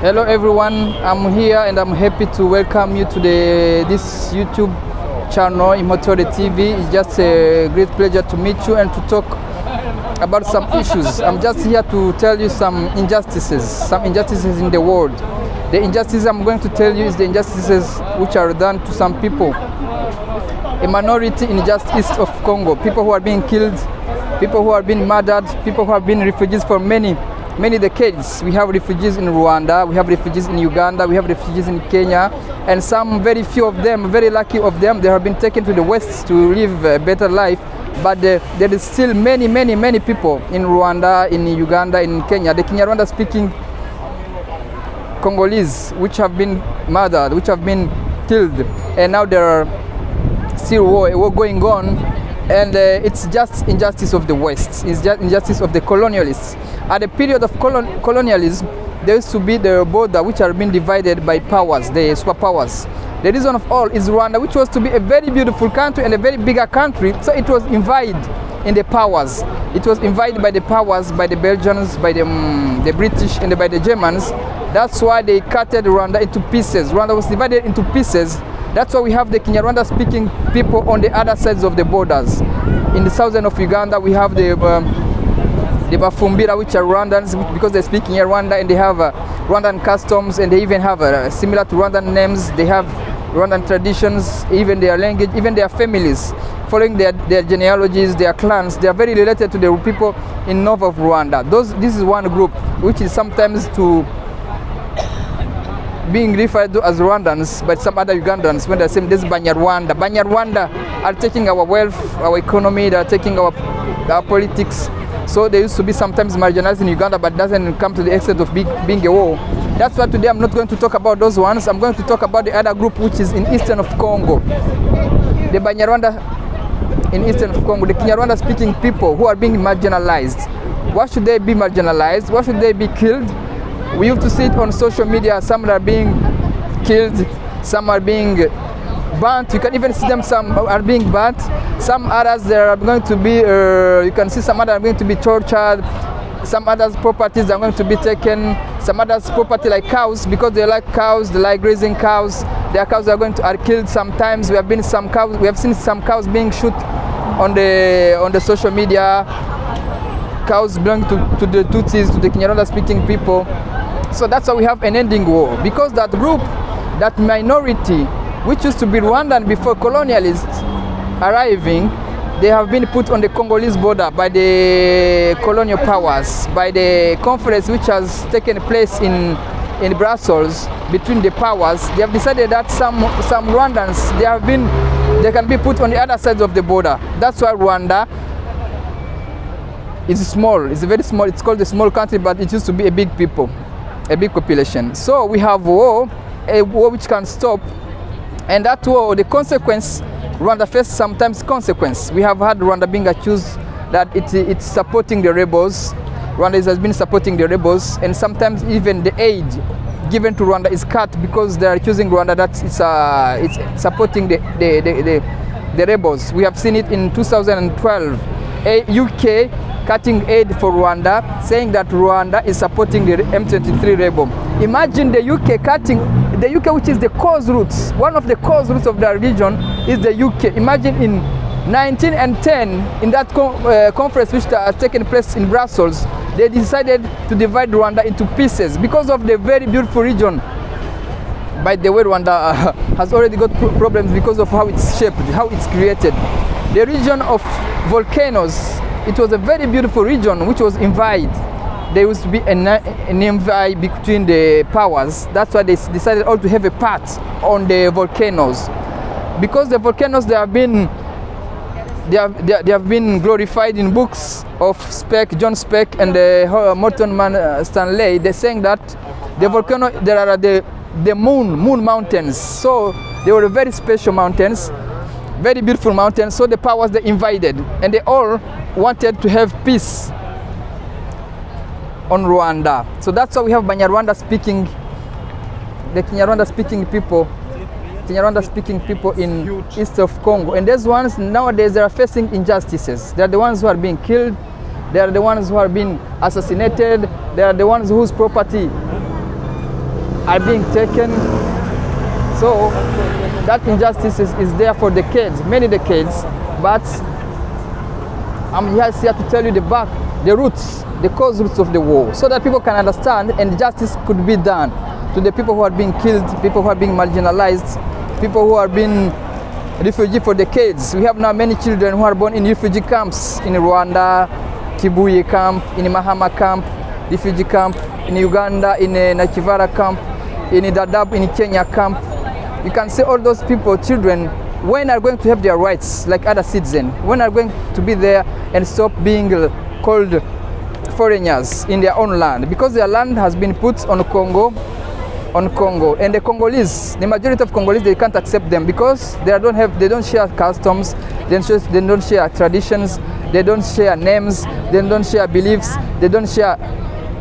Hello everyone, I'm here and I'm happy to welcome you to this YouTube channel, Imotore TV. It's just a great pleasure to meet you and to talk about some issues. I'm just here to tell you some injustices in the world. The injustices I'm going to tell you is the injustices which are done to some people. A minority in just east of Congo, people who are being killed, people who are being murdered, people who have been refugees for many decades. We have refugees in Rwanda, we have refugees in Uganda, we have refugees in Kenya, and some very few of them, very lucky of them, they have been taken to the West to live a better life. But there is still many people in Rwanda, in Uganda, in Kenya, the Kinyarwanda speaking Congolese, which have been murdered, which have been killed, and now there are still war going on. And it's just injustice of the West. It's just injustice of the colonialists. At the period of colonialism, there used to be the border which are being divided by powers, the superpowers. The reason of all is Rwanda, which was to be a very beautiful country and a very bigger country, so it was divided in the powers. It was divided by the powers, by the Belgians, by the British, and by the Germans. That's why they cut Rwanda into pieces. Rwanda was divided into pieces. That's why we have the Kinyarwanda speaking people on the other sides of the borders. In the southern of Uganda, we have the Bafumbira, which are Rwandans, because they speak Kinyarwanda, and they have Rwandan customs, and they even have similar to Rwandan names. They have Rwandan traditions, even their language, even their families, following their genealogies, their clans. They are very related to the people in north of Rwanda. This is one group, which is sometimes being referred to as Rwandans by some other Ugandans when they say this is Banyarwanda. Banyarwanda are taking our wealth, our economy, they are taking our politics. So they used to be sometimes marginalized in Uganda, but doesn't come to the extent of being a war. That's why today I'm not going to talk about those ones. I'm going to talk about the other group, which is in eastern of Congo. The Banyarwanda in eastern of Congo, the Kinyarwanda speaking people who are being marginalized. Why should they be marginalized? Why should they be killed? We used to see it on social media. Some are being killed, some are being burnt. You can even see them, some are being burnt. Some others, there are going to be, you can see some others are going to be tortured. Some others' properties are going to be taken. Some others' property like cows, because they like cows, they like grazing cows. Their cows are killed sometimes. We have seen some cows being shot on the social media. Cows belong to the Tutsis, to the Kinyarwanda speaking people. So that's why we have an ending war, because that group, that minority, which used to be Rwandan before colonialists arriving, they have been put on the Congolese border by the colonial powers, by the conference which has taken place in Brussels between the powers. They have decided that some Rwandans, they can be put on the other sides of the border. That's why Rwanda is small. It's very small. It's called a small country, but it used to be a big people, a big population. So we have a war which can stop, and that war, the consequence, Rwanda faces sometimes consequence. We have had Rwanda being accused that it's supporting the rebels. Rwanda has been supporting the rebels, and sometimes even the aid given to Rwanda is cut because they are accusing Rwanda that it's supporting the rebels. We have seen it in 2012. UK cutting aid for Rwanda, saying that Rwanda is supporting the M23 rebel. Imagine the UK, which is the cause roots, one of the cause roots of the region is the UK. Imagine in 1910, in that conference which has taken place in Brussels, they decided to divide Rwanda into pieces because of the very beautiful region. By the way, Rwanda has already got problems because of how it's shaped, how it's created. The region of volcanoes, it was a very beautiful region which was invited. There used to be an envy between the powers. That's why they decided all to have a part on the volcanoes. Because the volcanoes, they have been glorified in books of John Speck and Morton Stanley. They're saying that the volcano, there are the moon mountains. So they were very special mountains, very beautiful mountains. So the powers, they invaded, and they all wanted to have peace on Rwanda. So that's why we have Banyarwanda speaking, the Kinyarwanda speaking people in east of Congo. And those ones nowadays, they are facing injustices. They are the ones who are being killed. They are the ones who are being assassinated. They are the ones whose property are being taken. So that injustice is there for decades, many decades, but I'm just here to tell you the roots, the cause roots of the war, so that people can understand and justice could be done to the people who are being killed, people who are being marginalized, people who are being refugee for decades. We have now many children who are born in refugee camps in Rwanda, Kibuye camp, in Mahama camp, refugee camp, in Uganda, in Nakivara camp, in Dadaab, in Kenya camp. You can see all those people, children, when are going to have their rights like other citizens? When are going to be there and stop being called foreigners in their own land? Because their land has been put on Congo, and the Congolese, the majority of Congolese, they can't accept them because they don't share customs, they don't share traditions, they don't share names, they don't share beliefs, they don't share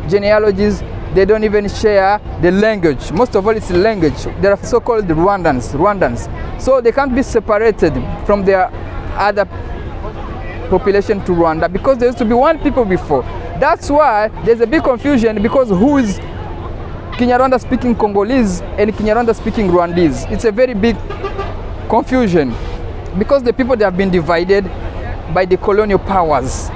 genealogies, they don't even share the language. Most of all, it's the language. They are so-called Rwandans. So they can't be separated from their other population to Rwanda because there used to be one people before. That's why there's a big confusion because who is Kinyarwanda speaking Congolese and Kinyarwanda speaking Rwandese. It's a very big confusion because the people, they have been divided by the colonial powers.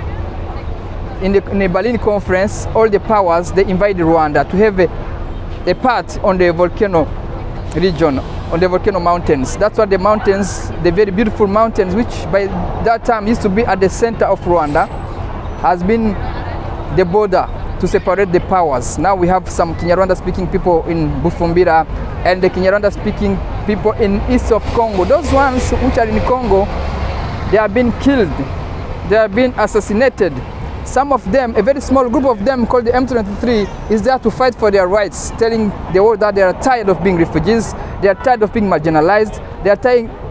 In the Berlin Conference, all the powers, they invited Rwanda to have a part on the volcano region, on the volcano mountains. That's why the mountains, the very beautiful mountains, which by that time used to be at the center of Rwanda, has been the border to separate the powers. Now we have some Kinyarwanda speaking people in Bufumbira and the Kinyarwanda speaking people in east of Congo. Those ones which are in Congo, they have been killed, they have been assassinated. Some of them, a very small group of them called the M23, is there to fight for their rights, telling the world that they are tired of being refugees, they are tired of being marginalized, they are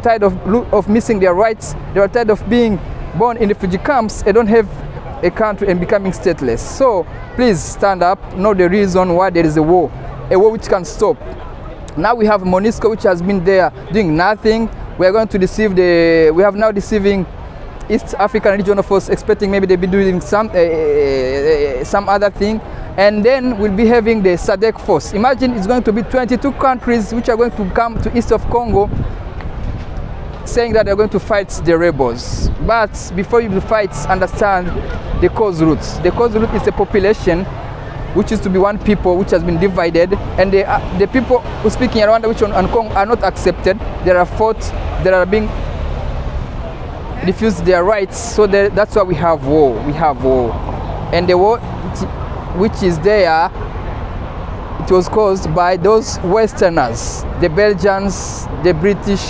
tired of missing their rights, they are tired of being born in refugee camps and don't have a country and becoming stateless. So please stand up, know the reason why there is a war which can stop. Now we have MONUSCO, which has been there doing nothing. We are going to receive we have now receiving East African Regional Force, expecting maybe they'll be doing some other thing, and then we'll be having the SADC force. Imagine it's going to be 22 countries which are going to come to east of Congo, saying that they're going to fight the rebels. But before you fight, understand the cause roots. The cause root is the population, which used to be one people, which has been divided, and the people who speak in Rwanda, which on Congo are not accepted. They are fought, they are being refused their rights, so that's why we have war. We have war, and the war which is there, it was caused by those Westerners, the Belgians, the British,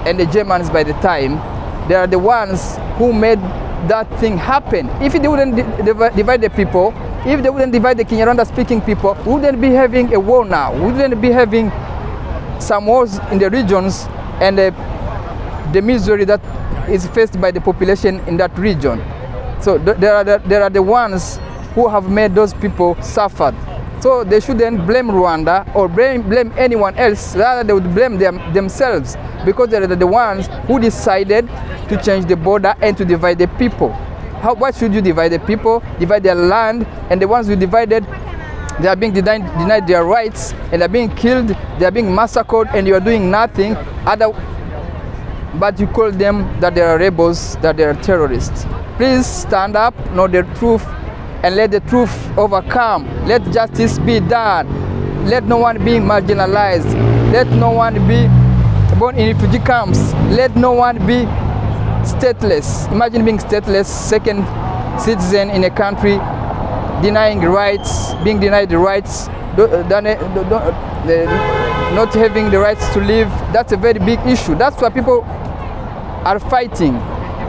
and the Germans. By the time, they are the ones who made that thing happen. If they wouldn't divide the people, if they wouldn't divide the Kinyarwanda speaking people, we wouldn't be having a war now. We wouldn't be having some wars in the regions and the misery that is faced by the population in that region. So there are the ones who have made those people suffer. So they shouldn't blame Rwanda or blame anyone else. Rather, they would blame themselves, because they are the ones who decided to change the border and to divide the people. Why should you divide the people? Divide their land, and the ones who divided, they are being denied their rights, and they are being killed, they are being massacred, and you are doing nothing but you call them that they are rebels, that they are terrorists. Please stand up, know the truth, and let the truth overcome. Let justice be done. Let no one be marginalized. Let no one be born in refugee camps. Let no one be stateless. Imagine being stateless, second citizen in a country, denying rights, being denied the rights, not having the rights to live. That's a very big issue. That's why people are fighting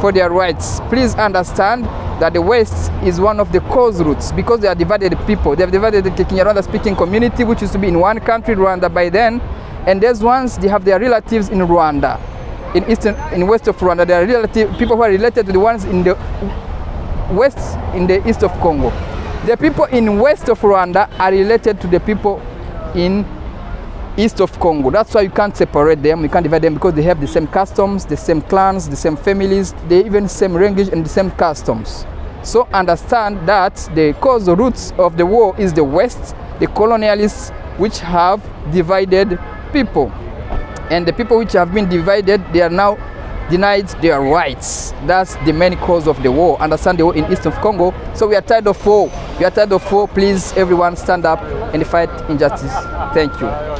for their rights. Please understand that the West is one of the cause roots, because they are divided people. They have divided the Kinyarwanda speaking community, which used to be in one country, Rwanda, by then, and those ones, they have their relatives in Rwanda, in west of Rwanda. There are people who are related to the ones in the west, in the east of Congo. The people in west of Rwanda are related to the people in east of Congo. That's why you can't separate them, you can't divide them, because they have the same customs, the same clans, the same families, they even same language and the same customs. So understand that the cause, the roots of the war is the West, the colonialists, which have divided people. And the people which have been divided, they are now denied their rights. That's the main cause of the war. Understand the war in Eastern Congo. So we are tired of war. We are tired of war. Please, everyone, stand up and fight injustice. Thank you.